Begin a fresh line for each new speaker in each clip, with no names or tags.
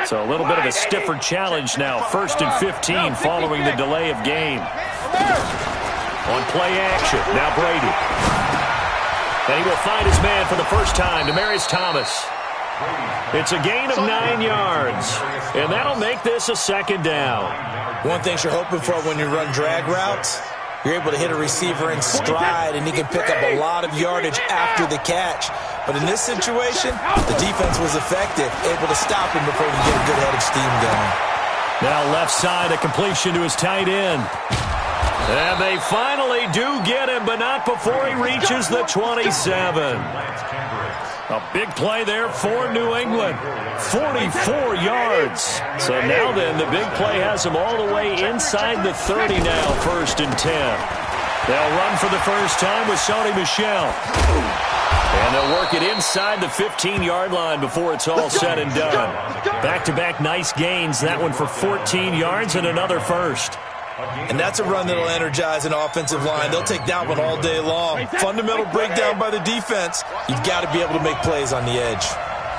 So a little bit of a stiffer challenge now. 1st and 15 following the delay of game. On play action, now Brady. And he will find his man for the first time, Demaryius Thomas. It's a gain of 9 yards, and that'll make this a 2nd down.
One thing you're hoping for when you run drag routes, you're able to hit a receiver in stride, and he can pick up a lot of yardage after the catch. But in this situation, the defense was effective, able to stop him before he could get a good head of steam going.
Now left side, a completion to his tight end. And they finally do get him, but not before he reaches the 27. A big play there for New England. 44 yards. So now then, the big play has him all the way inside the 30 now, 1st and 10. They'll run for the first time with Sony Michel. And they'll work it inside the 15-yard line before it's all said and done. Back-to-back nice gains. That one for 14 yards and another first.
And that's a run that'll energize an offensive line. They'll take that one all day long. Fundamental breakdown by the defense. You've got to be able to make plays on the edge.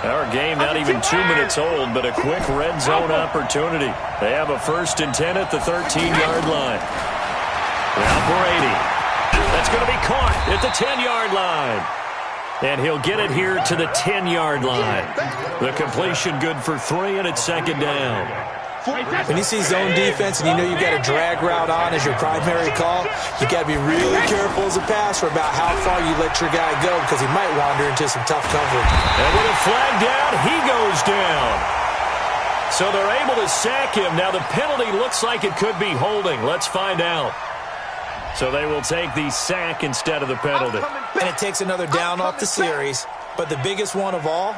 Our game not even 2 minutes old, but a quick red zone opportunity. They have a 1st and 10 at the 13-yard line. Now Brady. That's going to be caught at the 10-yard line. And he'll get it here to the 10-yard line. The completion good for 3, and it's 2nd down.
When you see zone defense and you know you've got a drag route on as your primary call, you've got to be really careful as a passer about how far you let your guy go because he might wander into some tough coverage.
And with a flag down, he goes down. So they're able to sack him. Now the penalty looks like it could be holding. Let's find out. So they will take the sack instead of the penalty.
And it takes another down off the series. But the biggest one of all,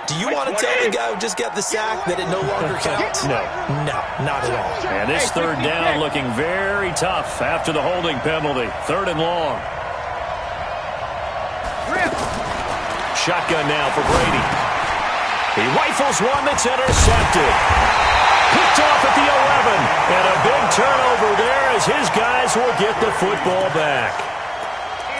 do you want to tell the guy who just got the sack that it no longer counts?
No.
No, not at all.
And this 3rd down looking very tough after the holding penalty. 3rd and long. Shotgun now for Brady. He rifles one that's intercepted. Picked off at the 11. And a big turnover there as his guys will get the football back.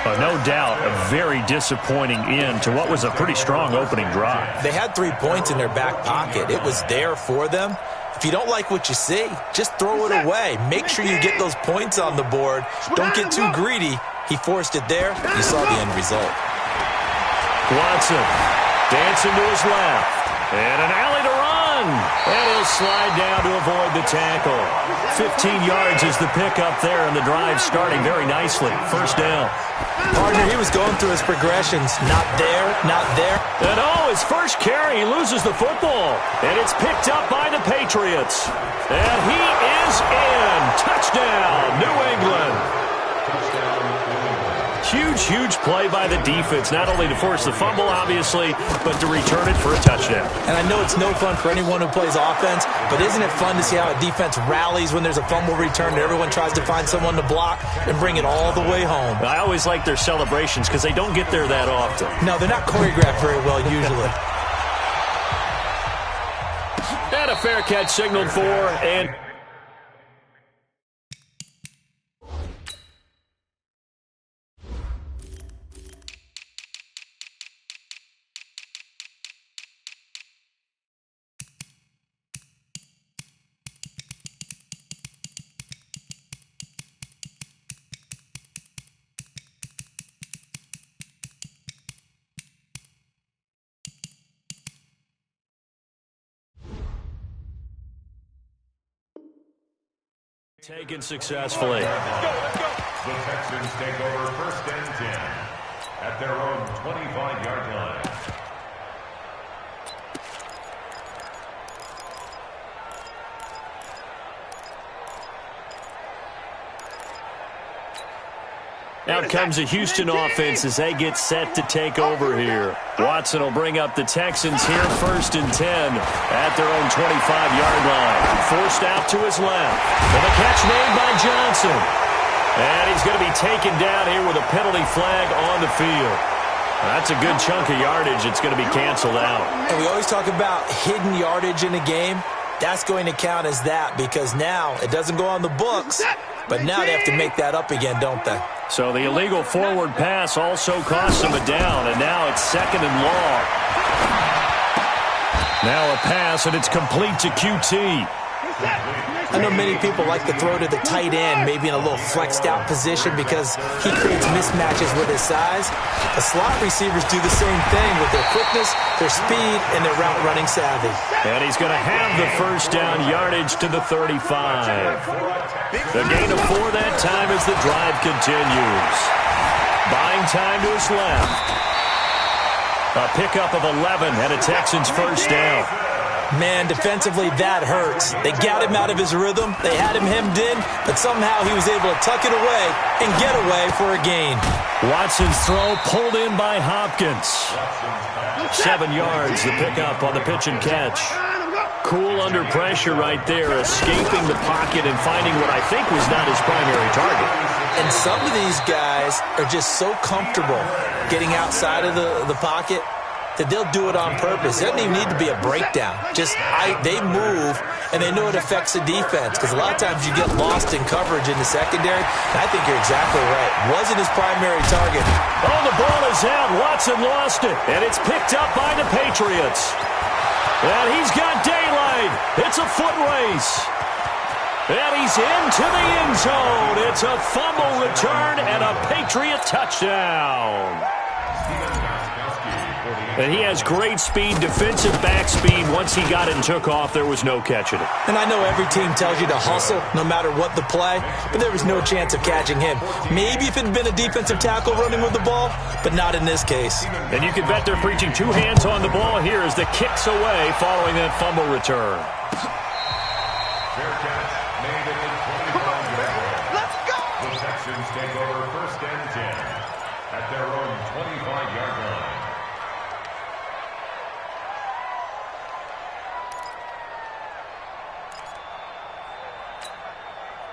No doubt a very disappointing end to what was a pretty strong opening drive.
They had 3 points in their back pocket. It was there for them. If you don't like what you see, just throw it away. Make sure you get those points on the board. Don't get too greedy. He forced it there. You saw the end result.
Watson dancing to his left. And an alley to run. And he'll slide down to avoid the tackle. 15 yards is the pickup there, and the drive starting very nicely. 1st down.
Partner, he was going through his progressions. Not there, not there.
And his first carry, he loses the football. And it's picked up by the Patriots. And he is in. Touchdown, New England. Huge play by the defense, not only to force the fumble, obviously, but to return it for a touchdown.
And I know it's no fun for anyone who plays offense, but isn't it fun to see how a defense rallies when there's a fumble return and everyone tries to find someone to block and bring it all the way home?
I always like their celebrations because they don't get there that often.
No, they're not choreographed very well usually.
And a fair catch signaled for, and taken successfully.
The Texans take over 1st and 10 at their own 25-yard line.
Out comes the Houston offense as they get set to take over here. Watson will bring up the Texans here 1st and 10 at their own 25-yard line. Forced out to his left. And the catch made by Johnson. And he's going to be taken down here with a penalty flag on the field. That's a good chunk of yardage. It's going to be canceled out.
And we always talk about hidden yardage in a game. That's going to count as that because now it doesn't go on the books, but now they have to make that up again, don't they?
So the illegal forward pass also cost them a down, and now it's 2nd and long. Now a pass, and it's complete to QT.
I know many people like to throw to the tight end, maybe in a little flexed out position because he creates mismatches with his size. The slot receivers do the same thing with their quickness, their speed, and their route running savvy.
And he's going to have the first down, yardage to the 35. The gain of 4 that time as the drive continues. Buying time to his left. A pickup of 11 and a Texans first down.
Man, defensively, that hurts. They got him out of his rhythm. They had him hemmed in, but somehow he was able to tuck it away and get away for a gain.
Watson's throw pulled in by Hopkins. 7 yards, the pickup on the pitch and catch. Cool under pressure right there, escaping the pocket and finding what I think was not his primary target.
And some of these guys are just so comfortable getting outside of the pocket that they'll do it on purpose. It doesn't even need to be a breakdown. They move, and they know it affects the defense because a lot of times you get lost in coverage in the secondary, and I think you're exactly right. Wasn't his primary target.
Oh, the ball is out. Watson lost it, and it's picked up by the Patriots. And he's got daylight. It's a foot race. And he's into the end zone. It's a fumble return and a Patriot touchdown. And he has great speed, defensive back speed. Once he got it and took off, there was no catching it.
And I know every team tells you to hustle no matter what the play, but there was no chance of catching him. Maybe if it had been a defensive tackle running with the ball, but not in this case.
And you can bet they're preaching 2 hands on the ball here as the kick's away following that fumble return.
Fair catch made at the 25-yard line. Let's go! The Texans take over first and 10 at their own 25-yard line.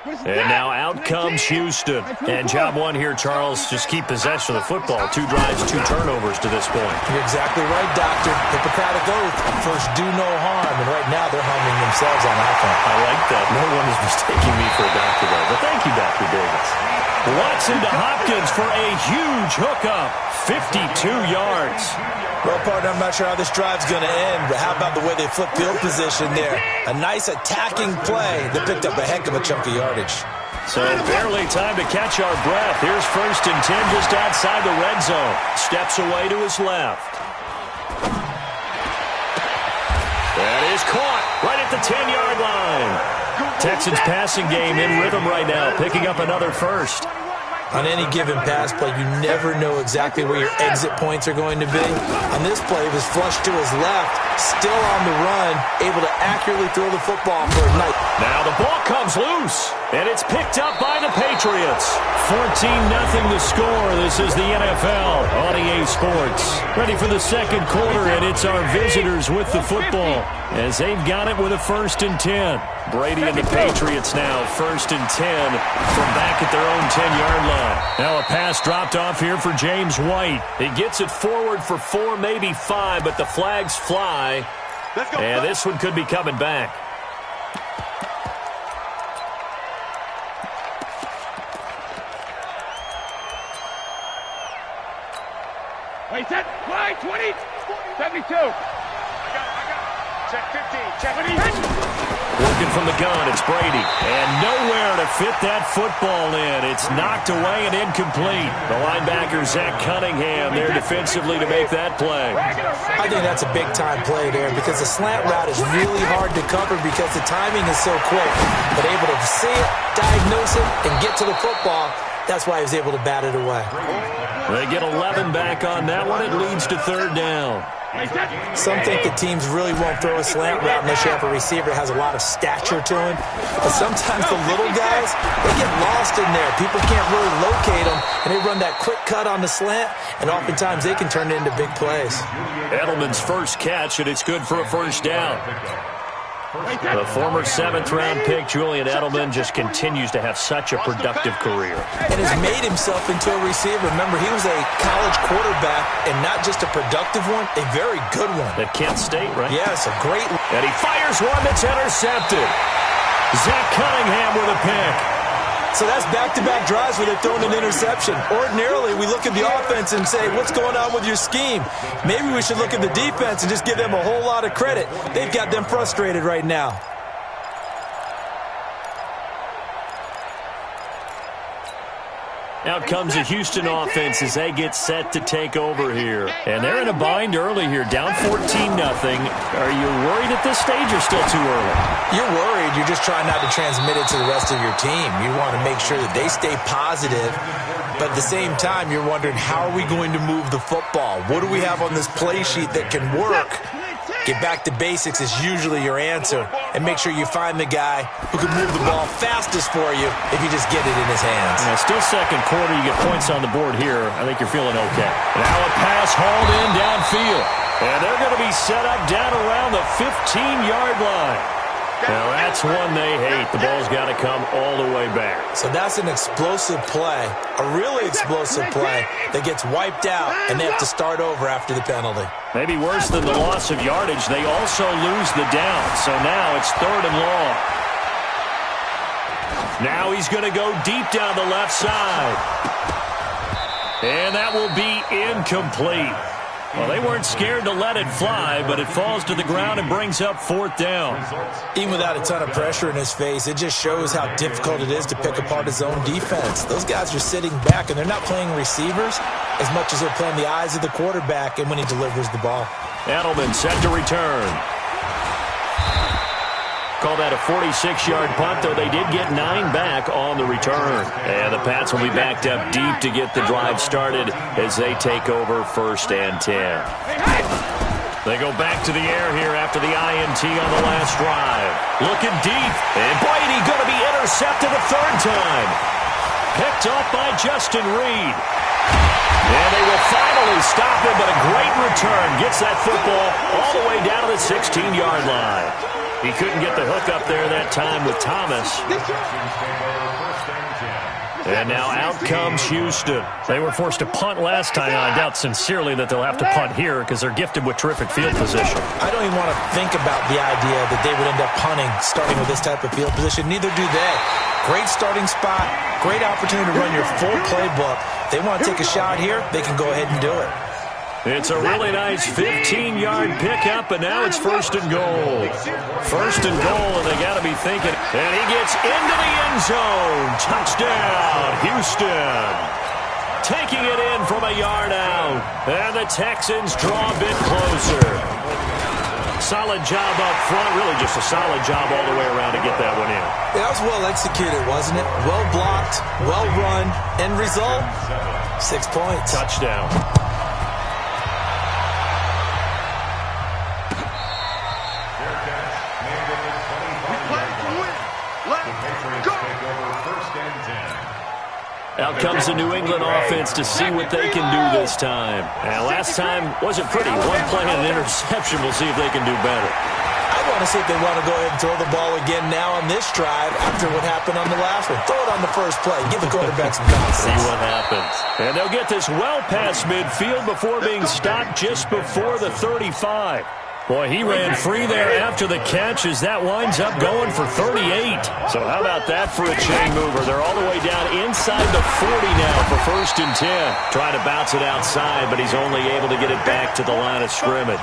And now out comes Houston. And job one here, Charles, just keep possession of the football. 2 drives, 2 turnovers to this point.
You're exactly right, Doctor. Hippocratic oath. First, do no harm. And right now, they're harming themselves on offense.
I like that. No one is mistaking me for a doctor, though. But thank you, Dr. Davis. Watson to Hopkins for a huge hookup. 52 yards.
Well, partner, I'm not sure how this drive's going to end, but how about the way they flip field position there? A nice attacking play that picked up a heck of a chunk of yardage.
So barely time to catch our breath. Here's first and 10 just outside the red zone. Steps away to his left. That is caught right at the 10-yard line. Texans passing game in rhythm right now, picking up another first.
On any given pass play, you never know exactly where your exit points are going to be. On this play, it was flushed to his left, still on the run, able to accurately throw the football for a night.
Now the ball comes loose, and it's picked up by the Patriots. 14-0 the score. This is the NFL on EA Sports. Ready for the second quarter, and it's our visitors with the football as they've got it with a first and 10. Brady and the Patriots now first and 10 from back at their own 10-yard line. Now a pass dropped off here for James White. He gets it forward for 4, maybe 5, but the flags fly. And this one could be coming back.
Wait, set, fly, 20, 72. I got it. Check 15, check 20.
Working from the gun, it's Brady. And nowhere to fit that football in. It's knocked away and incomplete. The linebacker, Zach Cunningham, there defensively to make that play.
I think that's a big-time play there because the slant route is really hard to cover because the timing is so quick. But able to see it, diagnose it, and get to the football, that's why he was able to bat it away.
They get 11 back on that one. It leads to third down.
Some think the teams really won't throw a slant route unless you have a receiver that has a lot of stature to him. But sometimes the little guys, they get lost in there. People can't really locate them, and they run that quick cut on the slant, and oftentimes they can turn it into big plays.
Edelman's first catch, and it's good for a first down. The former 7th-round pick, Julian Edelman, just continues to have such a productive career.
And has made himself into a receiver. Remember, he was a college quarterback, and not just a productive one, a very good one.
At Kent State, right?
Yes, a great one.
And he fires one that's intercepted. Zach Cunningham with a pick.
So that's back-to-back drives where they're throwing an interception. Ordinarily, we look at the offense and say, what's going on with your scheme? Maybe we should look at the defense and just give them a whole lot of credit. They've got them frustrated right now.
Out comes the Houston offense as they get set to take over here. And they're in a bind early here, down 14-0. Are you worried at this stage or still too early?
You're worried. You're just trying not to transmit it to the rest of your team. You want to make sure that they stay positive. But at the same time, you're wondering, how are we going to move the football? What do we have on this play sheet that can work? Get back to basics is usually your answer. And make sure you find the guy who can move the ball fastest for you if you just get it in his hands.
Yeah, still second quarter. You get points on the board here. I think you're feeling okay. Now a pass hauled in downfield. And they're going to be set up down around the 15-yard line. Now that's one they hate. The ball's got to come all the way back.
So that's an explosive play, a really explosive play that gets wiped out, and they have to start over after the penalty.
Maybe worse than the loss of yardage, they also lose the down. So now it's 3rd and long. Now he's going to go deep down the left side. And that will be incomplete. Well, they weren't scared to let it fly, but it falls to the ground and brings up 4th down.
Even without a ton of pressure in his face, it just shows how difficult it is to pick apart his own defense. Those guys are sitting back, and they're not playing receivers as much as they're playing the eyes of the quarterback and when he delivers the ball.
Edelman set to return. Call that a 46-yard punt, though they did get 9 back on the return. And the Pats will be backed up deep to get the drive started as they take over 1st and 10. They go back to the air here after the INT on the last drive. Looking deep, and Brady going to be intercepted a 3rd time. Picked off by Justin Reed. And they will finally stop him, but a great return gets that football all the way down to the 16-yard line. He couldn't get the hook up there that time with Thomas. And now out comes Houston. They were forced to punt last time. I doubt sincerely that they'll have to punt here because they're gifted with terrific field position.
I don't even want to think about the idea that they would end up punting starting with this type of field position. Neither do they. Great starting spot, great opportunity to run your full playbook. If they want to take a shot here, they can go ahead and do it.
It's a really nice 15-yard pickup, and now it's 1st and goal. 1st and goal, and they got to be thinking. And he gets into the end zone. Touchdown, Houston. Taking it in from a yard out. And the Texans draw a bit closer. Solid job up front. Really just a solid job all the way around to get that one in.
That was well executed, wasn't it? Well blocked, well run. End result, 6 points.
Touchdown. Out comes the New England offense to see what they can do this time. And last time wasn't pretty. One play and an interception. We'll see if they can do better.
I want to see if they want to go ahead and throw the ball again now on this drive after what happened on the last one. Throw it on the first play. Give the quarterback some confidence.
See what happens. And they'll get this well past midfield before being stopped just before the 35. Boy, he ran free there after the catch as that winds up going for 38. So how about that for a chain mover? They're all the way down inside the 40 now for 1st and 10. Trying to bounce it outside, but he's only able to get it back to the line of scrimmage.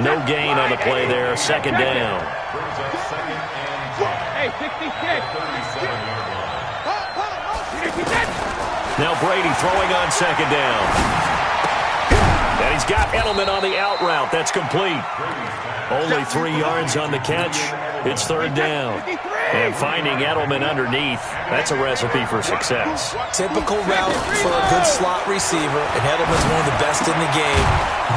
No gain on the play there. 2nd down.
Hey, 66.
Now Brady throwing on 2nd down. And he's got Edelman on the out route. That's complete. Only 3 yards on the catch. It's 3rd down. And finding Edelman underneath, that's a recipe for success.
Typical route for a good slot receiver, and Edelman's one of the best in the game.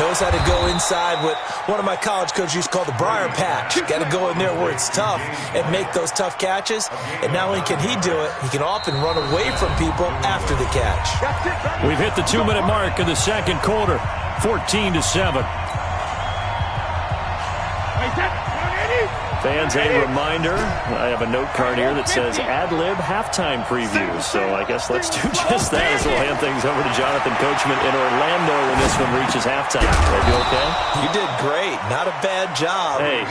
Knows how to go inside what one of my college coaches used to call the briar patch. Got to go in there where it's tough and make those tough catches. And not only can he do it, he can often run away from people after the catch.
We've hit the 2-minute mark of the 2nd quarter. 14-7. Fans, a reminder, I have a note card here that says ad-lib halftime preview. So I guess let's do just that as we'll hand things over to Jonathan Coachman in Orlando when this one reaches halftime. Are you okay?
You did great. Not a bad job.
Hey,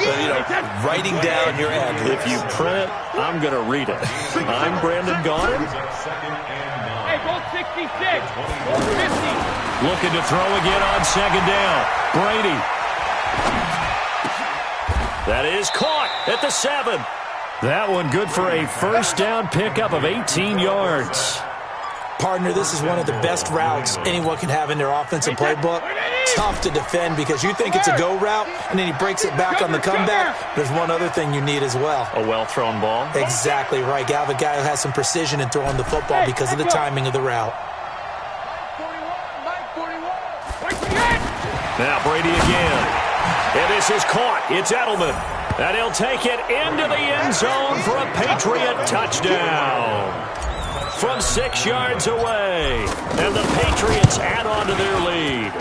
writing down your ad-libs.
If you print it, I'm going to read it. I'm Brandon Gaudin.
Hey, goal 66. Goal 50.
Looking to throw again on second down. Brady. That is caught at the 7. That one good for a first down pickup of 18 yards.
Partner, this is one of the best routes anyone can have in their offensive playbook. Tough to defend because you think it's a go route, and then he breaks it back on the comeback. There's one other thing you need as well.
A well-thrown ball?
Exactly right. You have a guy who has some precision in throwing the football because of the timing of the route.
Now Brady again. And this is caught. It's Edelman. And he'll take it into the end zone for a Patriot touchdown. From 6 yards away. And the Patriots add on to their lead.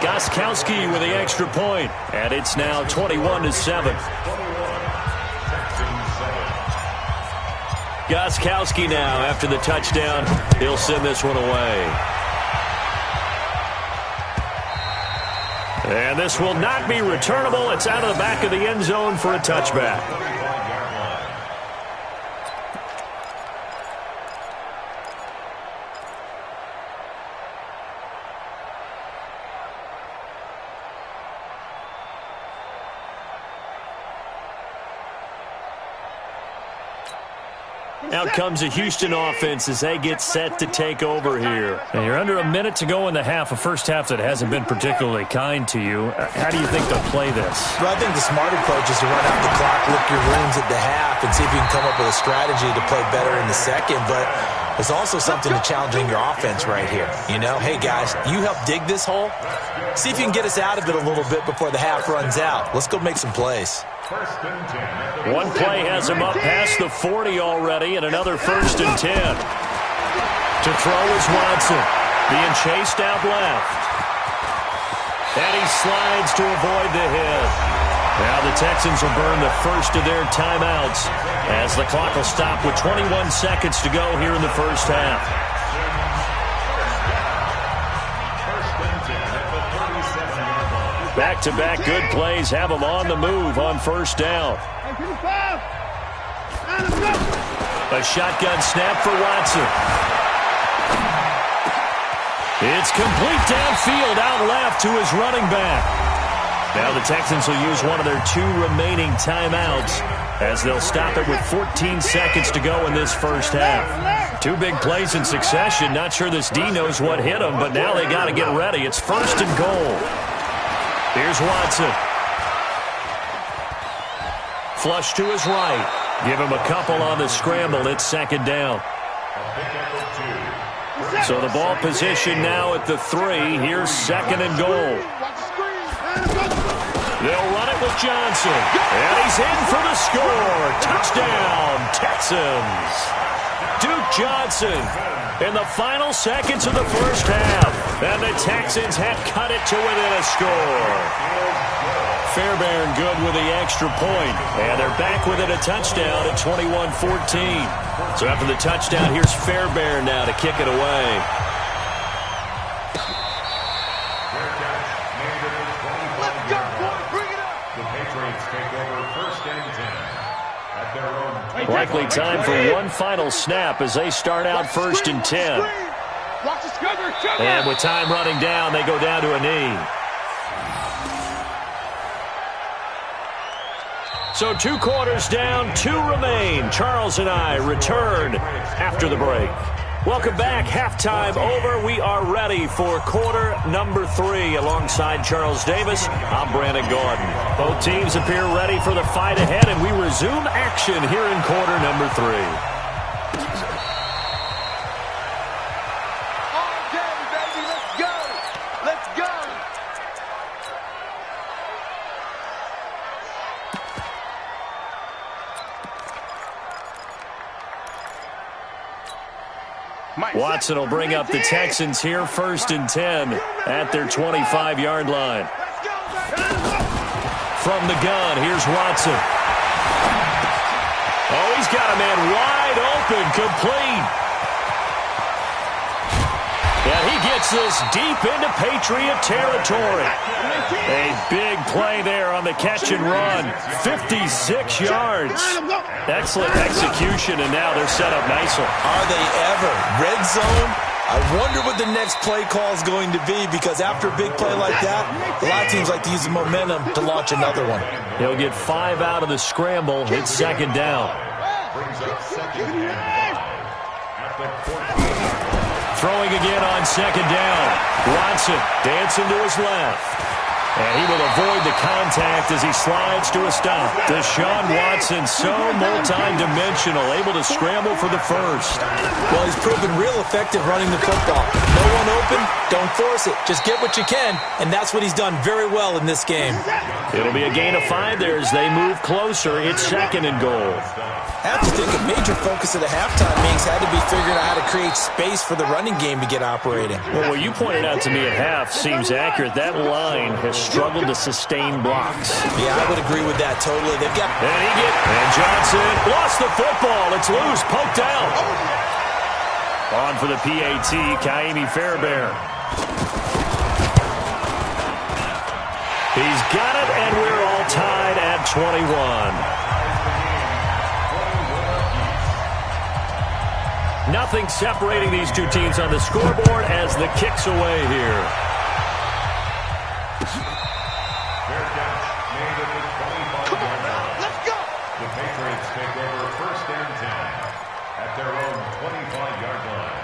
Gostkowski with the extra point. And it's now 21-7. Gostkowski now after the touchdown. He'll send this one away. And this will not be returnable. It's out of the back of the end zone for a touchback. Out comes the Houston offense as they get set to take over here. And you're under a minute to go in the half, a first half that hasn't been particularly kind to you. How do you think they'll play this?
Well, I think the smart approach is to run out the clock, lick your wounds at the half, and see if you can come up with a strategy to play better in the second. But there's also something to challenging your offense right here. You know, hey, guys, you help dig this hole. See if you can get us out of it a little bit before the half runs out. Let's go make some plays.
One play has him up past the 40 already, and another 1st and 10. To throw is Watson, being chased out left. And he slides to avoid the hit. Now the Texans will burn the first of their timeouts as the clock will stop with 21 seconds to go here in the first half. Back-to-back good plays have them on the move on first down. A shotgun snap for Watson. It's complete downfield out left to his running back. Now the Texans will use one of their 2 remaining timeouts as they'll stop it with 14 seconds to go in this first half. 2 big plays in succession. Not sure this D knows what hit them, but now they got to get ready. It's 1st and goal. Here's Watson. Flush to his right. Give him a couple on the scramble. It's 2nd down. So the ball position now at the 3. Here's 2nd and goal. They'll run it with Johnson. And he's in for the score. Touchdown, Texans. Duke Johnson in the final seconds of the first half. And the Texans have cut it to within a score. Fairbairn good with the extra point. And they're back within a touchdown at 21-14. So after the touchdown, here's Fairbairn now to kick it away. Likely time for one final snap as they start out 1st and 10. And with time running down, they go down to a knee. So 2 quarters down, 2 remain. Charles and I return after the break. Welcome back. Halftime over. We are ready for quarter number 3. Alongside Charles Davis, I'm Brandon Gaudin. Both teams appear ready for the fight ahead, and we resume action here in quarter number 3. Watson will bring up the Texans here 1st and 10 at their 25-yard line. from the gun. Here's Watson. Oh, he's got a man wide open, complete. And he gets this deep into Patriot territory. A big play there on the catch and run. 56 yards. Excellent execution, and now they're set up nicely.
Are they ever? Red zone? I wonder what the next play call is going to be, because after a big play like that, a lot of teams like to use the momentum to launch another one.
He'll get 5 out of the scramble. It's second down. Throwing again on second down. Watson dancing to his left. And he will avoid the contact as he slides to a stop. Deshaun Watson, so multi-dimensional, able to scramble for the first.
Well, he's proven real effective running the football. No one open, don't force it. Just get what you can, and that's what he's done very well in this game.
It'll be a gain of 5 there as they move closer. It's second and goal.
I have to think a major focus of the halftime meetings had to be figuring out how to create space for the running game to get operating.
Well, what you pointed out to me at half seems accurate. That line has struggled to sustain blocks.
Yeah, I would agree with that totally. They've got...
And Johnson lost the football. It's loose, poked out. On for the PAT, Kaimi Fairbairn. He's got it, and we're all tied at 21. Nothing separating these two teams on the scoreboard as the kick's away here.
Let's go. The Patriots take over first and 10 at their own 25-yard line.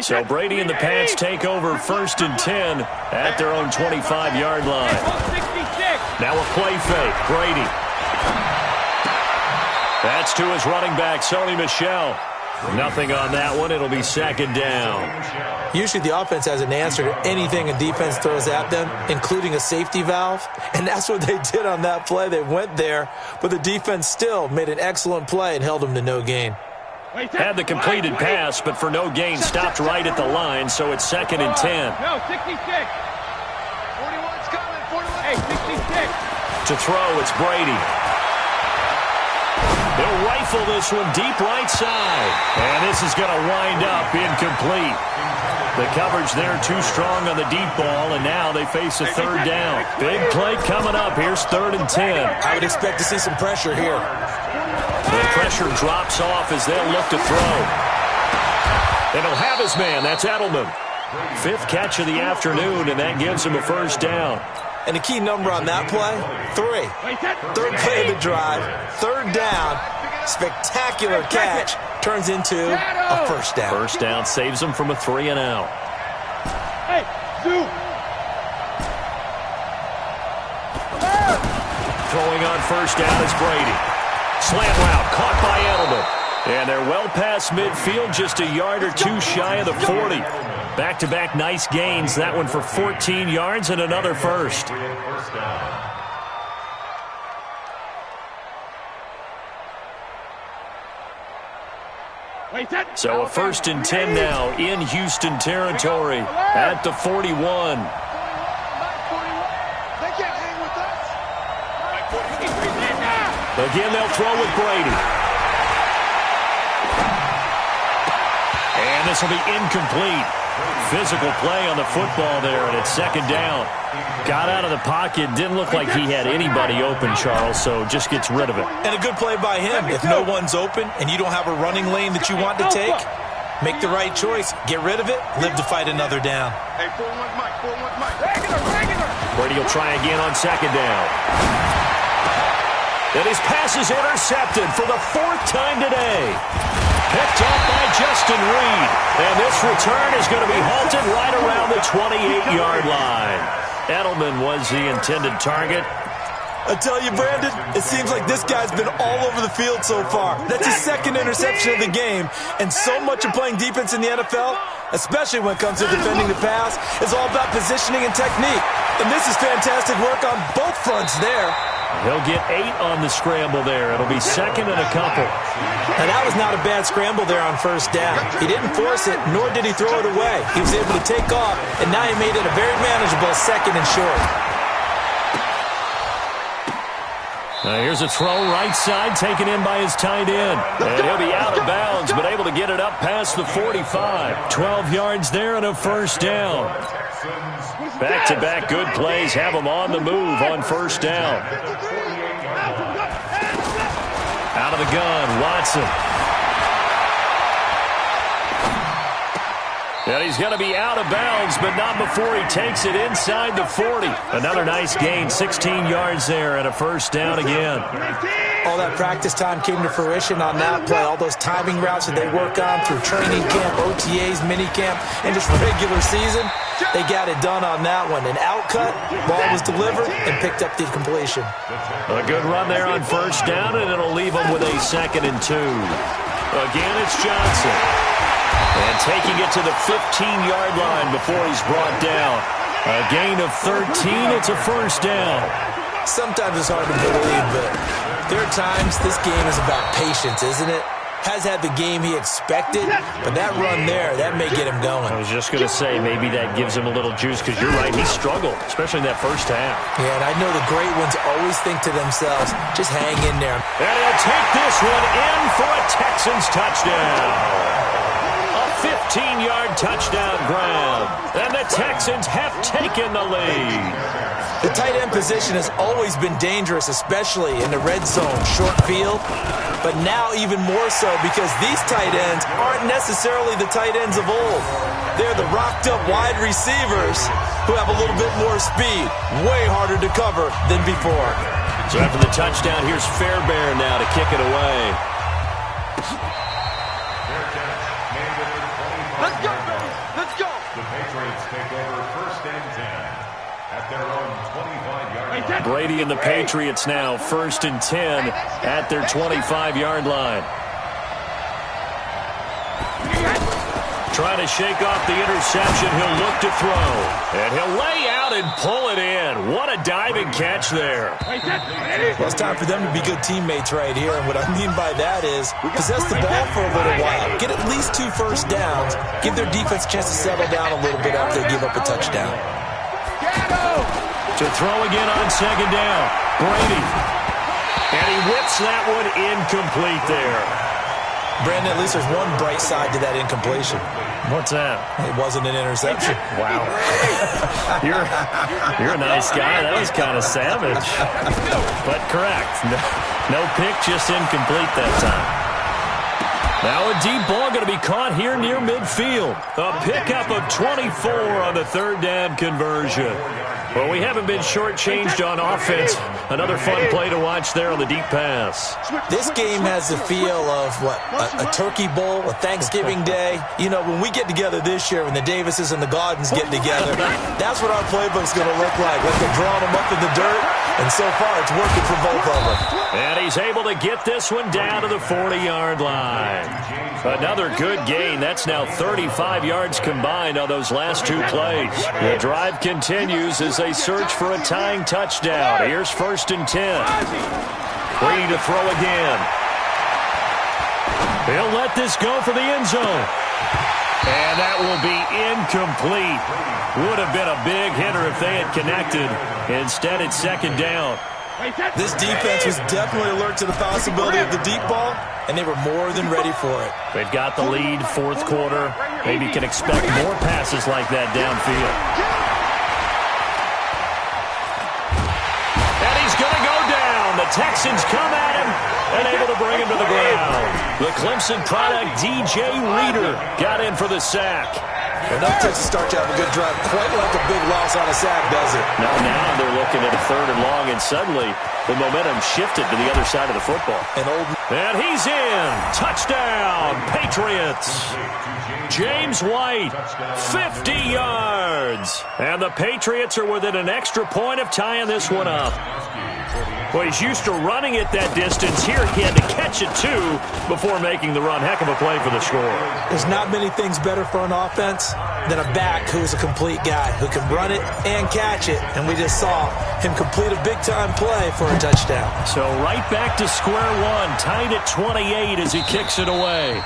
So Brady and the Pats take over first and 10 at their own 25-yard line. Now a play fake. Brady. That's to his running back, Sony Michel. Nothing on that one. It'll be second down.
Usually the offense has an answer to anything a defense throws at them, including a safety valve. And that's what they did on that play. They went there, but the defense still made an excellent play and held them to no gain.
Had the completed pass, but for no gain, stopped right at the line, so it's second and 10.
No, 66. 41's coming. 41. Hey, 66.
To throw, it's Brady. They'll rifle this one deep right side. And this is going to wind up incomplete. The coverage there too strong on the deep ball, and now they face a third down. Big play coming up. Here's third and 10.
I would expect to see some pressure here.
The pressure drops off as they'll look to throw. And he'll have his man. That's Edelman. 5th catch of the afternoon, and that gives him a first down.
And the key number on that play, 3. Third play of the drive, third down, spectacular catch, turns into a first down.
First down saves him from a 3 and out.
Hey, Zoo.
Throwing on first down is Brady. Slant route caught by Edelman. And they're well past midfield, just a yard or two shy of the 40. Back-to-back nice gains. That one for 14 yards and another first. So a first and 10 now in Houston territory at the 41. Again, they'll throw with Brady. And this will be incomplete. Physical play on the football there, and it's second down. Got out of the pocket. Didn't look like he had anybody open, Charles, so just gets rid of it.
And a good play by him. If no one's open and you don't have a running lane that you want to take, make the right choice. Get rid of it. Live to fight another down.
Hey, 4-1 Mike. 4-1 Mike. Regular.
Brady will try again on second down. And his pass is intercepted for the 4th time today. Picked up by Justin Reed. And this return is going to be halted right around the 28-yard line. Edelman was the intended target.
I tell you, Brandon, it seems like this guy's been all over the field so far. That's his 2nd interception of the game. And so much of playing defense in the NFL, especially when it comes to defending the pass, is all about positioning and technique. And this is fantastic work on both fronts there.
He'll get 8 on the scramble there. It'll be second and a couple.
And that was not a bad scramble there on first down. He didn't force it, nor did he throw it away. He was able to take off, and now he made it a very manageable second and short.
Here's a throw right side taken in by his tight end. And he'll be out of bounds, but able to get it up past the 45. 12 yards there and a first down. Back-to-back good plays have him on the move on first down. Out of the gun, Watson. And he's going to be out of bounds, but not before he takes it inside the 40. Another nice gain, 16 yards there and a first down again.
All that practice time came to fruition on that play. All those timing routes that they work on through training camp, OTAs, minicamp, and just regular season, they got it done on that one. An outcut, ball was delivered, and picked up the completion.
A good run there on first down, and it'll leave them with a 2nd and 2. Again, it's Johnson. And taking it to the 15-yard line before he's brought down. A gain of 13, it's a first down.
Sometimes it's hard to believe, but there are times this game is about patience, isn't it? Has had the game he expected, but that run there, that may get him going.
I was just going to say, maybe that gives him a little juice, because you're right, he struggled, especially in that first half.
Yeah, and I know the great ones always think to themselves, just hang in there.
And he'll take this one in for a Texans touchdown. 15-yard touchdown grab, and the Texans have taken the lead.
The tight end position has always been dangerous, especially in the red zone, short field, but now even more so because these tight ends aren't necessarily the tight ends of old. They're the rocked-up wide receivers who have a little bit more speed, way harder to cover than before.
So after the touchdown, here's Fairbairn now to kick it away.
Let's go, baby. Let's go.
The Patriots take over 1st and 10 at their own 25-yard line.
Brady and the Patriots now 1st and 10 at their 25-yard line. Trying to shake off the interception. He'll look to throw. And he'll lay out and pull it in. What a diving catch there.
Well, it's time for them to be good teammates right here. And what I mean by that is possess the ball for a little while. Get at least 2 first downs. Give their defense a chance to settle down a little bit after they give up a touchdown.
To throw again on 2nd down. Brady. And he whips that one incomplete there.
Brandon, at least there's one bright side to that incompletion.
What's that?
It wasn't an interception.
Wow. You're a nice guy. That was kind of savage. But correct. No pick, just incomplete that time. Now a deep ball going to be caught here near midfield. A pickup of 24 on the 3rd down conversion. Well, we haven't been shortchanged on offense. Another fun play to watch there on the deep pass.
This game has the feel of, what, a turkey bowl, a Thanksgiving day. You know, when we get together this year, when the Davises and the Gaudens get together, that's what our playbook's going to look like they're drawing them up in the dirt, and so far it's working for both of them.
And he's able to get this one down to the 40-yard line. Another good gain. That's now 35 yards combined on those last 2 plays. The drive continues as they search for a tying touchdown. Here's 1st and 10. Brady to throw again. He'll let this go for the end zone. And that will be incomplete. Would have been a big hitter if they had connected. Instead, it's 2nd down.
This defense was definitely alert to the possibility of the deep ball, and they were more than ready for it.
They've got the lead, 4th quarter. Maybe can expect more passes like that downfield. And he's going to go down. The Texans come at him and able to bring him to the ground. The Clemson product, DJ Reader, got in for the sack.
Enough Texas start to have a good drive, quite like a big loss on a sack, does it?
Now they're looking at a 3rd and long, and suddenly the momentum shifted to the other side of the football. And he's in. Touchdown, Patriots. James White, 50 yards. And the Patriots are within an extra point of tying this one up. Well, he's used to running it that distance. Here he had to catch it, too, before making the run. Heck of a play for the score.
There's not many things better for an offense than a back who's a complete guy, who can run it and catch it. And we just saw him complete a big-time play for a touchdown.
So right back to square one, tied at 28 as he kicks it away.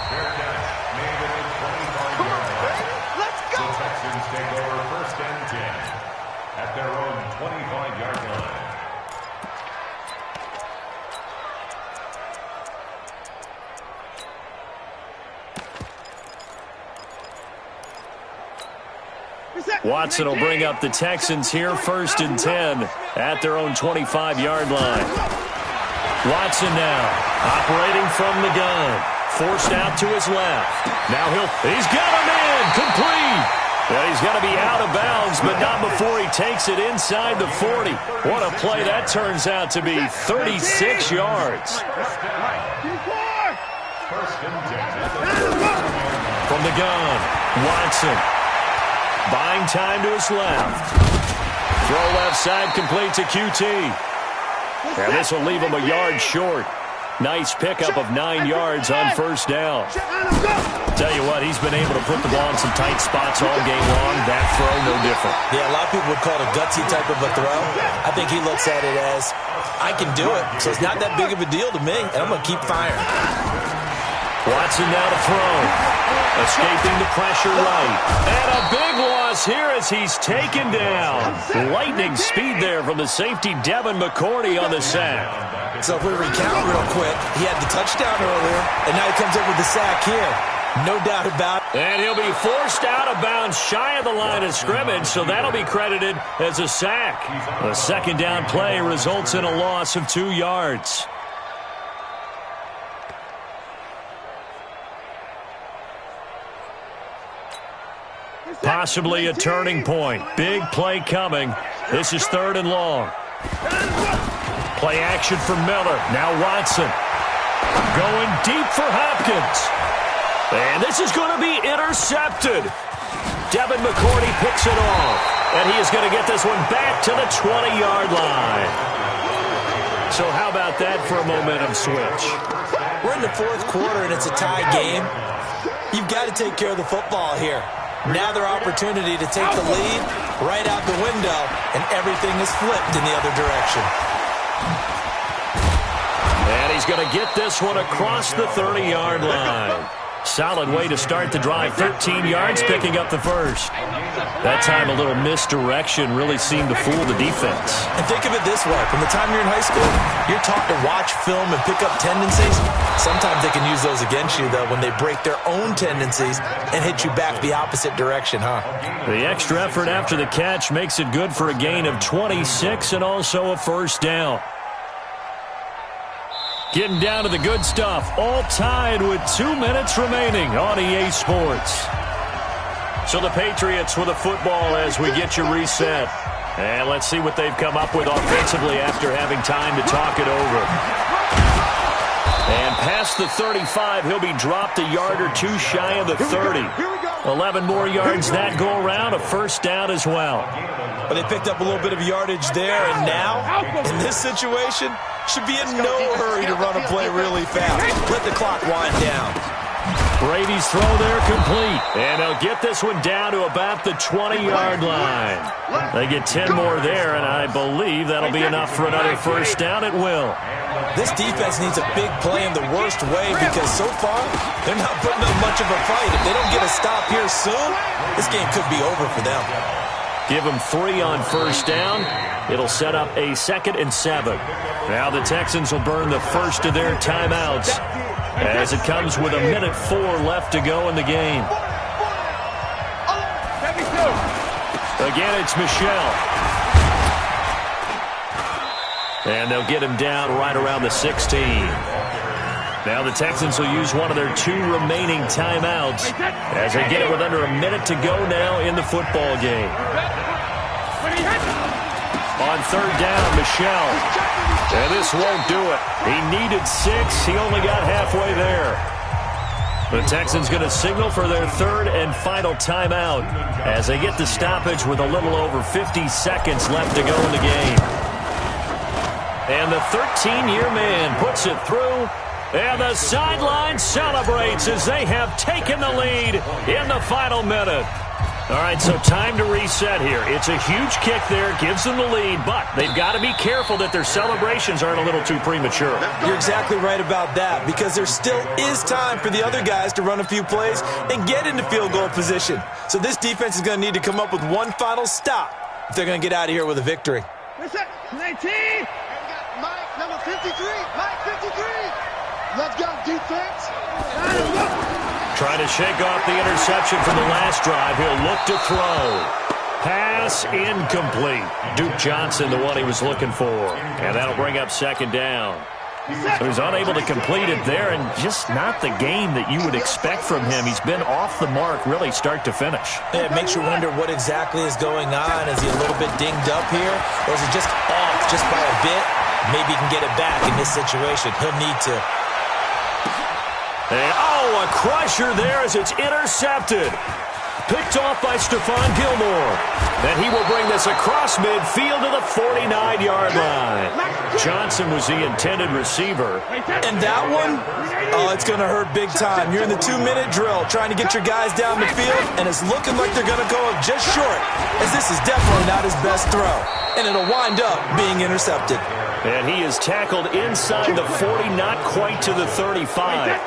Let's go! The Texans take over first and 10 at their own 25-yard line.
Watson will bring up the Texans here, first and 10 at their own 25-yard line. Watson now operating from the gun, forced out to his left. Now he's got him in, complete. Well, he's got to be out of bounds, but not before he takes it inside the 40. What a play that turns out to be, 36 yards. From the gun, Watson. Buying time to his left. Throw left side complete to QT. And this will leave him a yard short. Nice pickup of 9 yards on first down. Tell you what, he's been able to put the ball in some tight spots all game long. That throw, no different.
Yeah, a lot of people would call it a gutsy type of a throw. I think he looks at it as, I can do it, so it's not that big of a deal to me, and I'm going to keep firing.
Watson now to throw. Escaping the pressure right. And a big loss here as he's taken down. Lightning speed there from the safety Devin McCourty on the sack.
So if we recount real quick, he had the touchdown earlier, and now he comes up with the sack here. No doubt about it.
And he'll be forced out of bounds shy of the line of scrimmage, so that'll be credited as a sack. The second down play results in a loss of 2 yards. Possibly a turning point. Big play coming. This is third and long. Play action for Miller. Now Watson. Going deep for Hopkins. And this is going to be intercepted. Devin McCourty picks it off. And he is going to get this one back to the 20-yard line. So how about that for a momentum switch?
We're in the fourth quarter, and it's a tie game. You've got to take care of the football here. Now their opportunity to take the lead right out the window, and everything is flipped in the other direction.
And he's going to get this one across the 30-yard line. Solid way to start the drive. 13 yards, picking up the first. That time a little misdirection really seemed to fool the defense.
And think of it this way. From the time you're in high school, you're taught to watch film and pick up tendencies. Sometimes they can use those against you, though, when they break their own tendencies and hit you back the opposite direction, huh?
The extra effort after the catch makes it good for a gain of 26 and also a first down. Getting down to the good stuff, all tied with 2 minutes remaining on EA Sports. So the Patriots with a football as we get you reset. And let's see what they've come up with offensively after having time to talk it over. And past the 35, he'll be dropped a yard or two shy of the 30. 11 more yards that go around, a first down as well.
But they picked up a little bit of yardage there, and now, in this situation, should be in no hurry to run a play really fast. Let the clock wind down.
Brady's throw there complete. And they'll get this one down to about the 20-yard line. They get 10 more there, and I believe that'll be enough for another first down. It will.
This defense needs a big play in the worst way because so far, they're not putting up much of a fight. If they don't get a stop here soon, this game could be over for them.
Give them 3 on first down. It'll set up a 2nd and 7. Now the Texans will burn the first of their timeouts as it comes with 1:04 left to go in the game. Again, it's Michel. And they'll get him down right around the 16. Now the Texans will use one of their 2 remaining timeouts as they get it with under a minute to go now in the football game. On third down, Michel. And this won't do it. He needed 6. He only got halfway there. The Texans going to signal for their 3rd and final timeout as they get the stoppage with a little over 50 seconds left to go in the game. And the 13-year man puts it through. And the sideline celebrates as they have taken the lead in the final minute. All right, so time to reset here. It's a huge kick there, gives them the lead, but they've got to be careful that their celebrations aren't a little too premature.
You're exactly right about that, because there still is time for the other guys to run a few plays and get into field goal position. So this defense is going to need to come up with one final stop if they're going to get out of here with a victory.
Listen, 19. And we got Mike, number 53. Mike, 53. Let's go, defense.
Trying to shake off the interception from the last drive. He'll look to throw. Pass incomplete. Duke Johnson, the one he was looking for. And that'll bring up second down. So he's unable to complete it there, and just not the game that you would expect from him. He's been off the mark really start to finish.
Yeah, it makes you wonder what exactly is going on. Is he a little bit dinged up here, or is he just off just by a bit? Maybe he can get it back in this situation. He'll need to.
And, a crusher there as it's intercepted. Picked off by Stephon Gilmore. And he will bring this across midfield to the 49-yard line. Johnson was the intended receiver.
And that one, it's going to hurt big time. You're in the 2-minute drill trying to get your guys down the field, and it's looking like they're going to go up just short, as this is definitely not his best throw. And it'll wind up being intercepted.
And he is tackled inside the 40, not quite to the 35.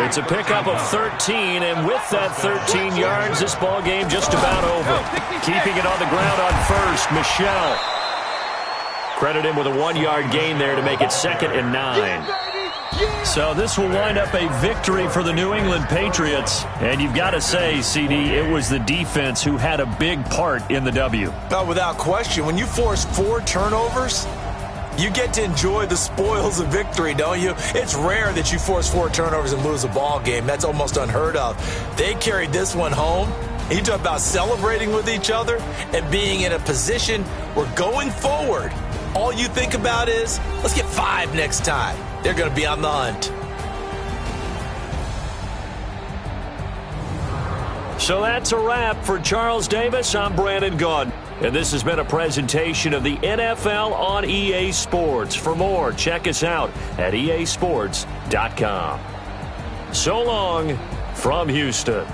It's a pickup of 13, and with that 13 yards, this ball game just about over. Keeping it on the ground on first, Michel. Credit him with a 1-yard gain there to make it 2nd and 9. So this will wind up a victory for the New England Patriots. And you've got to say, CD, it was the defense who had a big part in the W.
No, without question. When you force 4 turnovers, you get to enjoy the spoils of victory, don't you? It's rare that you force 4 turnovers and lose a ball game. That's almost unheard of. They carried this one home. You talk about celebrating with each other and being in a position where going forward, all you think about is, let's get 5 next time. They're going to be on the hunt.
So that's a wrap for Charles Davis. I'm Brandon Gaudin. And this has been a presentation of the NFL on EA Sports. For more, check us out at easports.com. So long from Houston.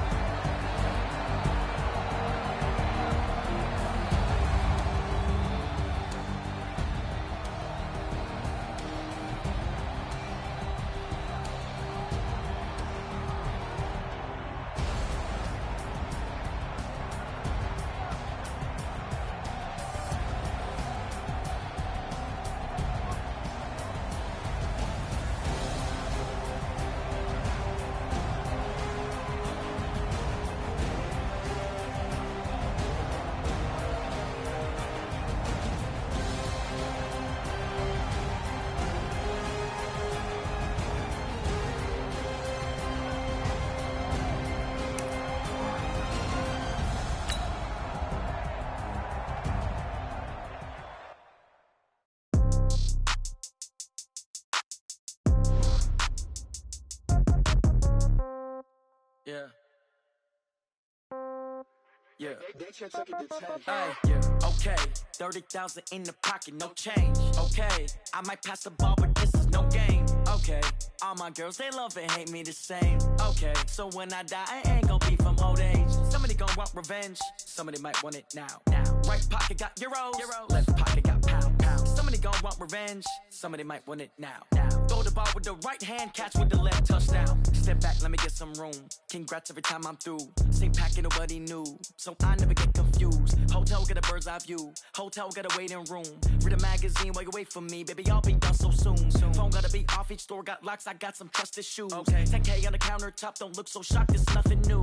Yeah. Hey, yeah. Okay. 30,000 in the pocket, no change. Okay. I might pass the ball, but this is no game. Okay. All my girls, they love and hate me the same. Okay. So when I die, I ain't gon' be from old age. Somebody gon' want revenge. Somebody might want it now. Right pocket got euros. Left pocket got pound. Somebody gon' want revenge. Somebody might want it now. Throw the ball with the right hand, catch with the left, touchdown. Step back, let me get some room. Congrats every time I'm through. Same packet, nobody knew. So I never get confused. Hotel get a bird's eye view. Hotel got a waiting room. Read a magazine while you wait for me. Baby, I'll be done so soon. Phone gotta be off, each store got locks. I got some trusted shoes. 10K on the countertop, don't look so shocked, it's nothing new.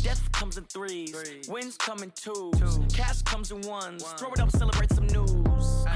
Death comes in threes. Wins come in twos. Cash comes in ones. Throw it up, celebrate some news.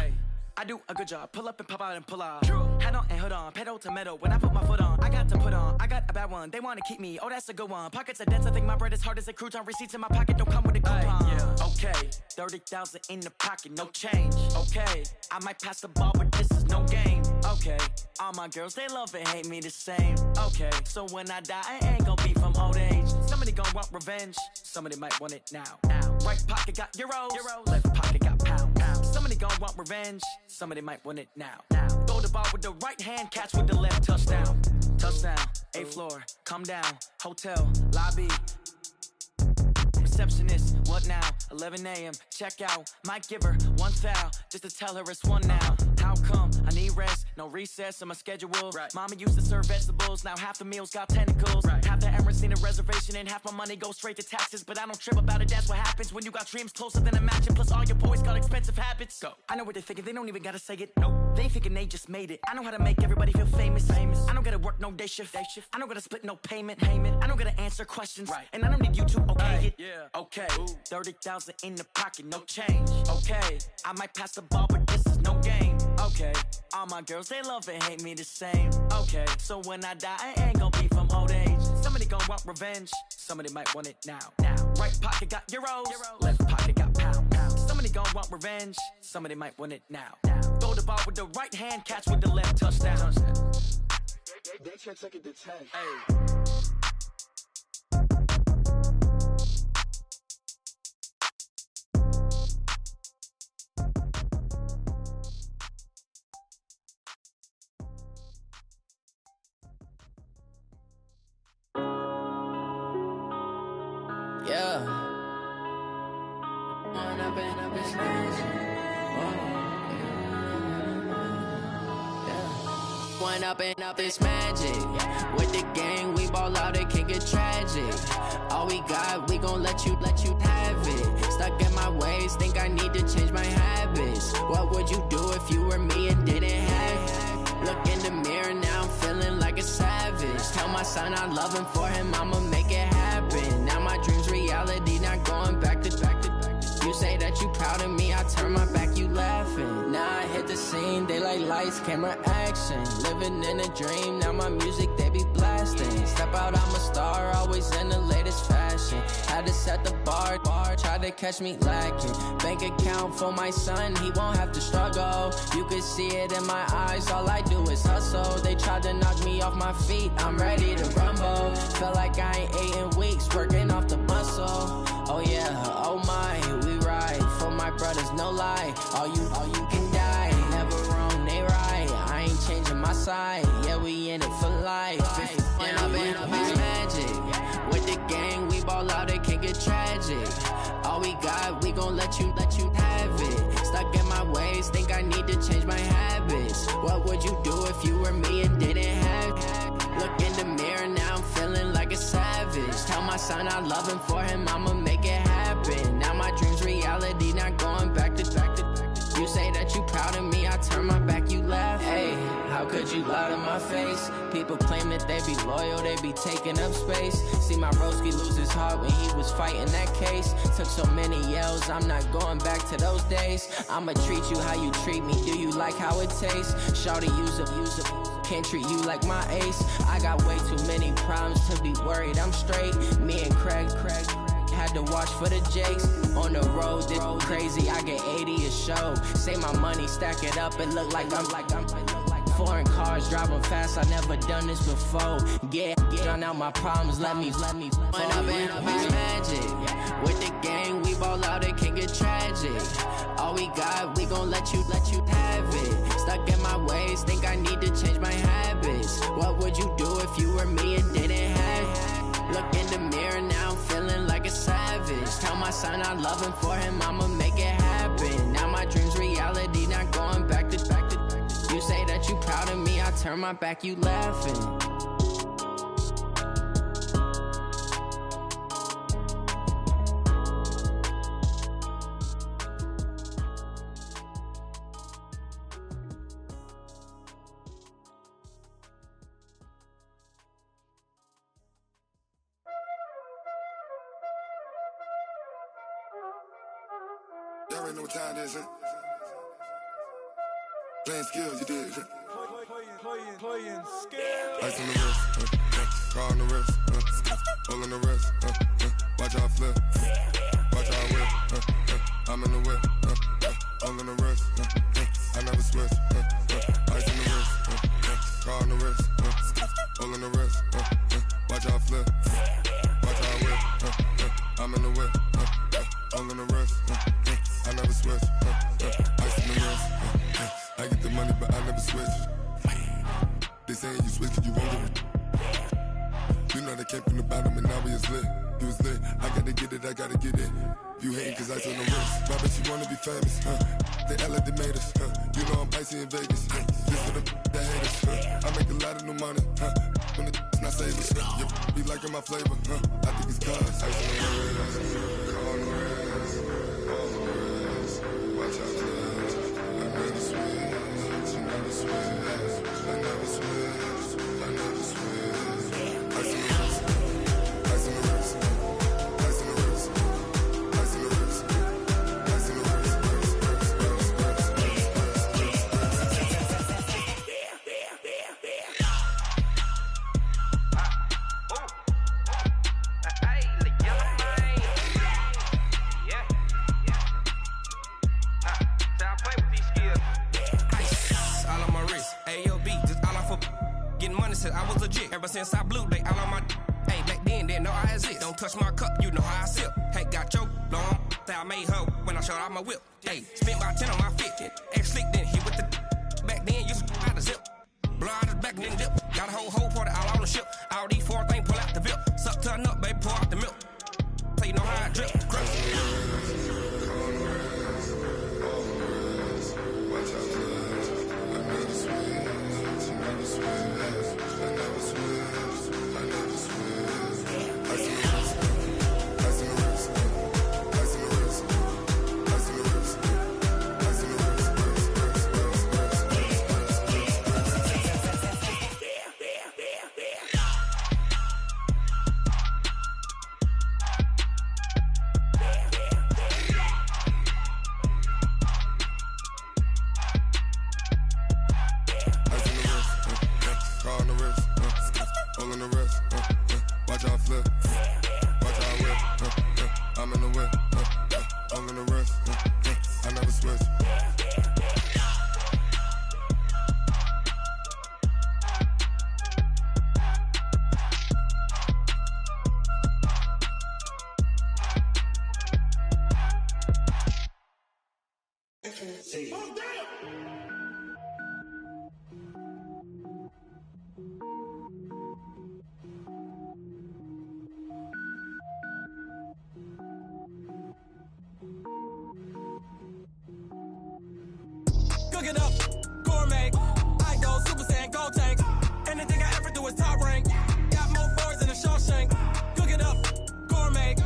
I do a good job. Pull up and pop out and pull out. Head on and hood on. Pedal to metal. When I put my foot on, I got to put on. I got a bad one. They want to keep me. Oh, that's a good one. Pockets are dense. I think my bread is hard as a crouton. Receipts in my pocket don't come with a coupon. Okay. 30,000 in the pocket. No change. Okay. I might pass the ball, but this is no game. Okay. All my girls, they love and hate me the same. Okay. So when I die, I ain't gonna be from old age. Somebody gonna want revenge. Somebody might want it now. Right pocket got euros. Left pocket got pound. Somebody gon' want revenge, somebody might want it now. Throw the ball with the right hand, catch with the left, touchdown. Touchdown, 8th floor, come down, hotel, lobby. Receptionist, what now? 11 a.m., check out. Might give her one foul, just to tell her it's one now. How come? I need rest, no recess in my schedule. Right. Mama used to serve vegetables, now half the meals got tentacles. Right. Half the errands need a reservation and half my money goes straight to taxes. But I don't trip about it, that's what happens when you got dreams closer than a mansion. Plus all your boys got expensive habits. Go. I know what they're thinking, they don't even gotta say it. Nope. They thinking they just made it. I know how to make everybody feel famous. I don't gotta work no day shift. I don't gotta split no payment. I don't gotta answer questions. Right. And I don't need you to okay it. Yeah. Okay, 30,000 in the pocket, no change. Okay, I might pass the ball, but this is no game. Okay, all my girls, they love and hate me the same. Okay, so when I die, I ain't gon' be from old age. Somebody gon' want revenge, somebody might want it now. Right pocket got euros, left pocket got pounds. Somebody gon' want revenge, somebody might want it now. Throw the ball with the right hand, catch with the left, touchdown.
They can't take it to 10.
Hey.
Yeah. When I've been smashed. When up it's magic. With the gang, we ball out, it can get tragic. All we got, we gon' let you have it. Stuck in my ways, think I need to change my habits. What would you do if you were me and didn't have it? Look in the mirror, now I'm feeling like a savage. Tell my son I love him, for him I'ma make it happen. Now my dream's reality, not going back to. You say that you proud of me, I turn my back, you laughing. Now I hit the scene, they like lights, camera, action. Living in a dream, now my music, they be blasting. Step out, I'm a star, always in the latest fashion. Had to set the bar, try to catch me lacking. Bank account for my son, he won't have to struggle. You could see it in my eyes, all I do is hustle. They tried to knock me off my feet, I'm ready to rumble. Felt like I ain't ate in weeks, working off the muscle. Oh yeah, oh my, we ride for my brothers, no lie. All you can die, never wrong, they right. I ain't changing my side, yeah, we in it for life. When I've been magic. With the gang, we ball out, it can get tragic. All we got, we gon' let you have it. Stuck in my ways, think I need to change my habits. What would you do if you were me and didn't have it? Look in the mirror, now I'm feeling like a savage. Tell my son I love him, for him I'ma make it happen. Now my dream's reality, not going back to. You say that you proud of me, I turn my back, you laugh. Hey, how could you lie to my face? People claim that they be loyal, they be taking up space. See my broski lose his heart when he was fighting that case. Took so many yells, I'm not going back to those days. I'ma treat you how you treat me, do you like how it tastes? Shawty, use up, can't treat you like my ace. I got way too many problems to be worried, I'm straight. Me and Craig had to watch for the Jakes. On the road, this crazy, I get 80 a show. Say my money, stack it up, it look like I'm foreign cars, driving fast, I never done this before. Get drown out my problems, let me When I've been magic. With the gang, we ball out, it can get tragic. All we got, we gon' let you have it. Stuck in my ways, think I need to change my habits. What would you do if you were me and didn't have it? Look in the mirror, now I'm feeling like a savage. Tell my son I love him, for him I'ma make it happen. Now my dream's reality, not going back to. You say that you proud of me, I turn my back, you laughing.
Y'all already know what time it is, huh? Playing skills, you did, huh?
Playing skills.
Ice on the wrist, car on the wrist, pull on the wrist, watch out flip, watch out whip, I'm in the whip, pull on the wrist, I never switch, ice on the wrist, car on the wrist, pull on the wrist, watch out flip, watch out whip, I'm in the whip, pull on the wrist, I never switch, ice on the switch. They saying you switch 'cause you won't get it. You know they came from the bottom and now we is lit. You was lit, I gotta get it, I gotta get it. You hating 'cause I took no risks. My bitch, you wanna be famous, They act like they made us, You know I'm icy in Vegas, This for the that hate us, I make a lot of new money, When the not savers, You be liking my flavor, I think it's cause ice on the wrist, on the wrist, on the wrist. Watch out, cuz I never switch, I never switch, I never switch, I never switch. Ice on the wrist, ice on the wrist, ice on the wrist, ice on the wrist, ice on the wrist,
Said I was legit ever since I blew they all on my hey back then didn't know I exist. Don't touch my cup, you know how I sip. Hey, got choked long that I made her when I showed out my whip. Hey, spent about 10 on my fit. Act slick then hit with the back then used to out the zip. Blow out his back then dip. Got a whole party all on the ship. All these four things pull out the VIP. Suck turn up, baby, pour out the milk. So you know how I drip. Crush.
Watch out, cuz I never switch, I never switch. I never switch, I never switch. Ice in the wrist, ice in the wrist, ice in the wrist, ice in the wrist, ice in the wrist. Watch out flip, watch out whip, I'm in the whip, all in the wrist, I never switch.
Cook it up, gourmet. I go Super Saiyan, gold tank. Anything I ever do is top rank. Got more boards than a Shawshank. Cook it up, gourmet.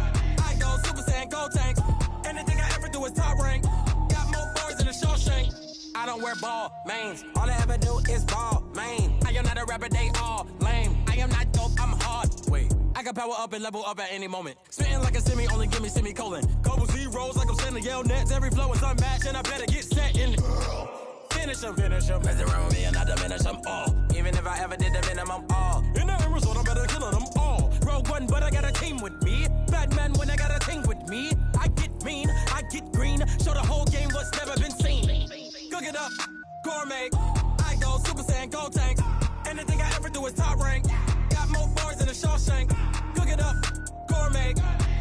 I go Super Saiyan, gold tank. Anything I ever do is top rank. Got more boards than a Shawshank. I don't wear ball mains. All I ever do is ball main. I am not a rapper, they all lame. I am not dope, I'm hard. Wait, I can power up and level up at any moment. Spitting like a semi, only give me semicolon. Couple zeros like I'm sending yell nets. Every flow is unmatched and I better get set in. Finish them. Mess around with me and I diminish them all. Even if I ever did the minimum, all. In the result, I'm better killing them all. Rogue One, but I got a team with me. Batman when I got a team with me. I get mean, I get green. Show the whole game what's never been seen. Cook it up, gourmet. I go Super Saiyan, gold tank. Anything I ever do is top rank. Got more bars than a Shawshank. Cook it up, gourmet.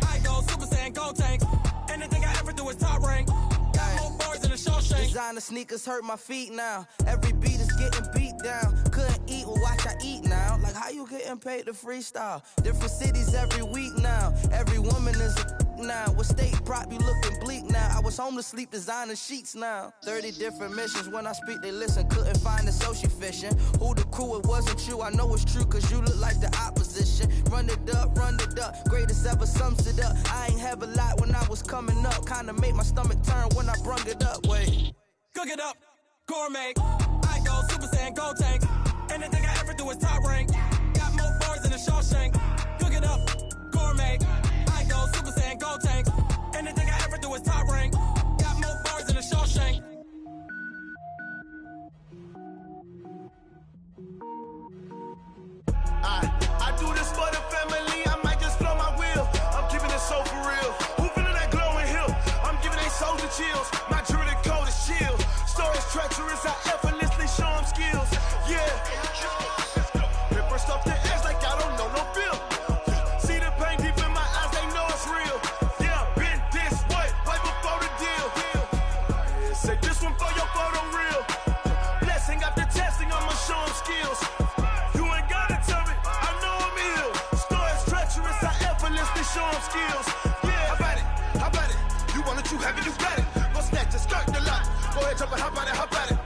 I go Super Saiyan, gold tank. Anything I ever do is top rank. Got more bars than a Shawshank.
Designer sneakers hurt my feet now. Every beat is getting beat down. Couldn't eat, well watch I eat now. Like how you getting paid to freestyle? Different cities every week now. Every woman is a now. With state prop, you looking bleak now. I was home to sleep, designer sheets now. 30 different missions. When I speak, they listen. Couldn't find it, so she fishing. Who the crew? It wasn't you. I know it's true, cause you look like the opposition. Run it up, greatest ever sums it up. I ain't have a lot when I was coming up. Kinda made my stomach turn when I brung it up. Wait.
Cook it up, gourmet. I go Super Saiyan, gold tank. Anything I ever do is top rank. Got more bars than a Shawshank. Cook it up, gourmet. I go Super Saiyan, gold tank. Anything I ever do is top rank. Got more bars than a Shawshank.
I do this for the family. I might just blow my wheel. I'm keeping it so for real. Who feeling that glowing hill? I'm giving they souls the chills. My jewelry code is chill. Stories treacherous. I effortlessly show them skills. Yeah. Paper stuff the edge like I don't know no feel. See the pain deep in my eyes. They know it's real. Yeah, been this way before the deal. Say this one for your photo real. Blessing got the skills. Yeah, how about it? How about it? You want it, you have it, you got it. Go snatch it, skirt the lot. Go ahead, jump it, how about it? How about it?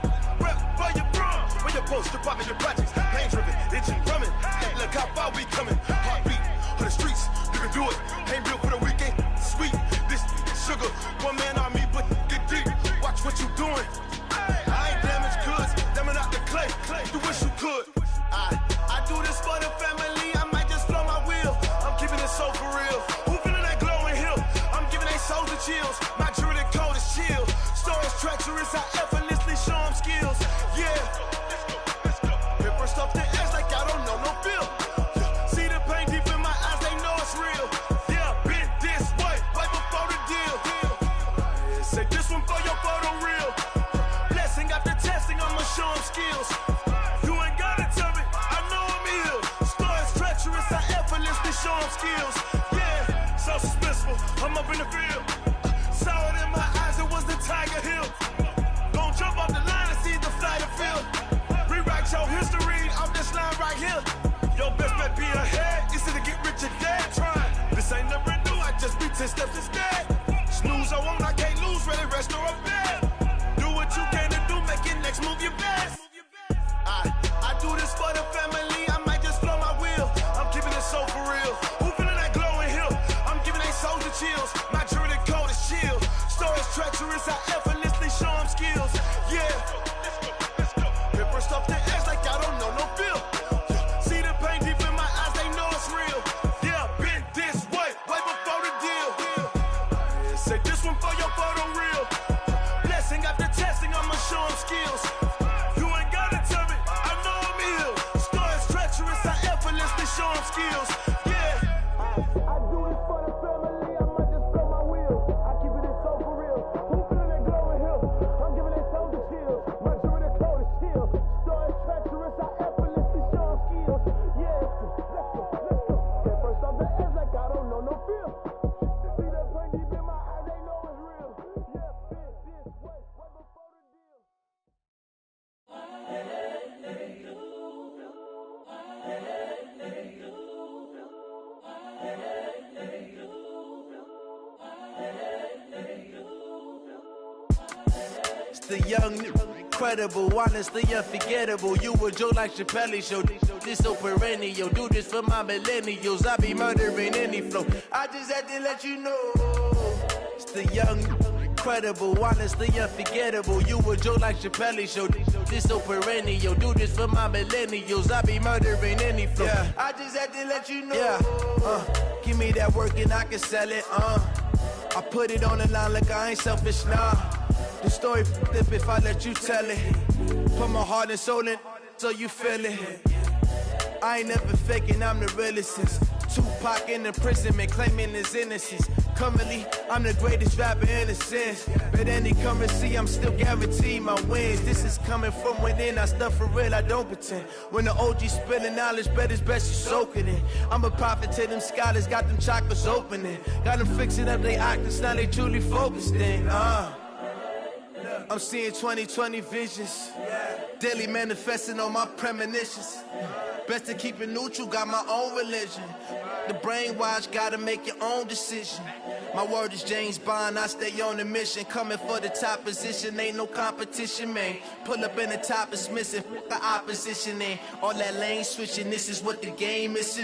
Rep for your bro, for your post, your pop, your projects. Pain driven, itching, drumming. Hey, look how far we coming. Heartbeat for the streets, you can do it. Ain't built for the weekend. Sweet, this sugar, one man army, but get deep. Watch what you doing. I ain't damaged goods, damn it out the clay. You wish you could. I do this for the family. I might just blow my wheel. I'm keeping it so for real. Who feeling that glowing hill? I'm giving they souls the chills. My jewelry code is chill. Stories treacherous, I effortlessly show them skills. Yeah. Paper stuff the edge like I don't know no feel. See the pain deep in my eyes, they know it's real. Yeah, been this way, right before the deal. Say this one for your photo reel. Blessing after testing, I'ma show them skills. You ain't gotta tell me, I know I'm ill. Stories treacherous, I effortlessly show them skills. Yeah, so suspenseful, I'm up in the field. Saw it in my eyes, it was the Tiger Hill. Don't jump off the line and see the flight of field. Rewrite your history off this line right here. Your best bet be ahead, easy to get rich or dead. Trying, this ain't never new, I just be 10 steps instead. Snooze I won't, I can't lose, ready, rest or a bed. Do what you can to do, make your next move your best. I do this for the family, I might just blow my wheel. I'm keeping it so for real. Who feeling that glowing hill? I'm giving they souls the chills. My jewelry code is chill. Stories treacherous, I effortlessly show them skills. Yeah. Paper stuff the edge like I don't know no feel. See the pain deep in my eyes, they know it's real. Yeah, been this way, way before the deal. Say this one for your photo reel. Blessing after testing, I'ma show them skills. You ain't gotta tell me, I know I'm ill. Stories treacherous, I effortlessly show them skills. Yeah. I do it for the family, I might just blow my wheel. I keep it so for real. Who feeling that glowing hill? I'm giving it so the chills. My jewelry code is chill. Stories treacherous, I effortlessly show them skills. Yeah. Let's go. Get first off the edge like I don't know no feel. See the pain deep in my eyes, they know it's real. Yeah, been this way, way before the deal.
It's the young, incredible, honestly unforgettable. You a Joe like Chappelle show. This so perennial. Do this for my millennials. I be murdering any flow. I just had to let you know. It's the young, incredible, honestly unforgettable. You a Joe like Chappelle show. This so perennial. Do this for my millennials. I be murdering any flow. Yeah. I just had to let you know. Yeah. Give me that work and I can sell it. I put it on the line like I ain't selfish, nah. The story f***ed if I let you tell it. Put my heart and soul in so you feel it. I ain't never faking, I'm the realest since Tupac in imprisonment, claiming his innocence. Currently, I'm the greatest rapper in a sense. But any currency, I'm still guaranteed my wins. This is coming from within, I stuff for real, I don't pretend. When the OG spilling knowledge, bet it's best you soak it in. I'm a prophet to them scholars, got them chakras opening. Got them fixing up they octaves, now they truly focused in. I'm seeing 2020 visions. Daily manifesting on my premonitions. Best to keep it neutral, got my own religion. The brainwash, gotta make your own decision. My word is James Bond, I stay on the mission. Coming for the top position, ain't no competition, man. Pull up in the top is missing, the opposition ain't. All that lane switching, this is what the game is.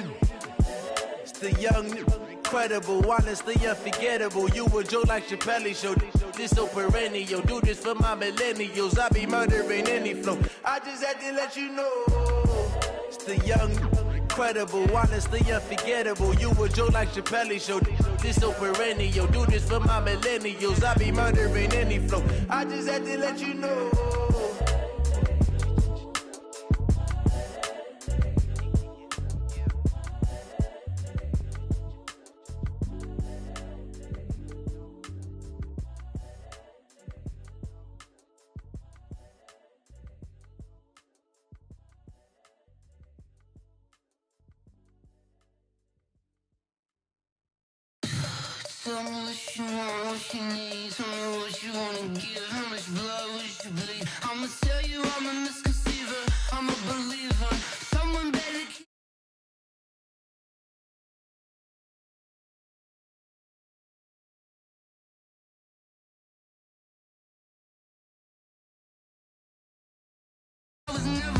It's the young, incredible, honestly unforgettable. You a Joe like Chappelle show. This so perennial. Do this for my millennials. I be murdering any flow. I just had to let you know. It's the young, incredible, honestly unforgettable. You a Joe like Chappelle show. This so perennial. Do this for my millennials. I be murdering any flow. I just had to let you know.
Tell me what you want, what you need. Tell me what you wanna give. How much blood would you bleed? I'ma tell you I'm a misconceiver. I'm a believer. Someone better keep was never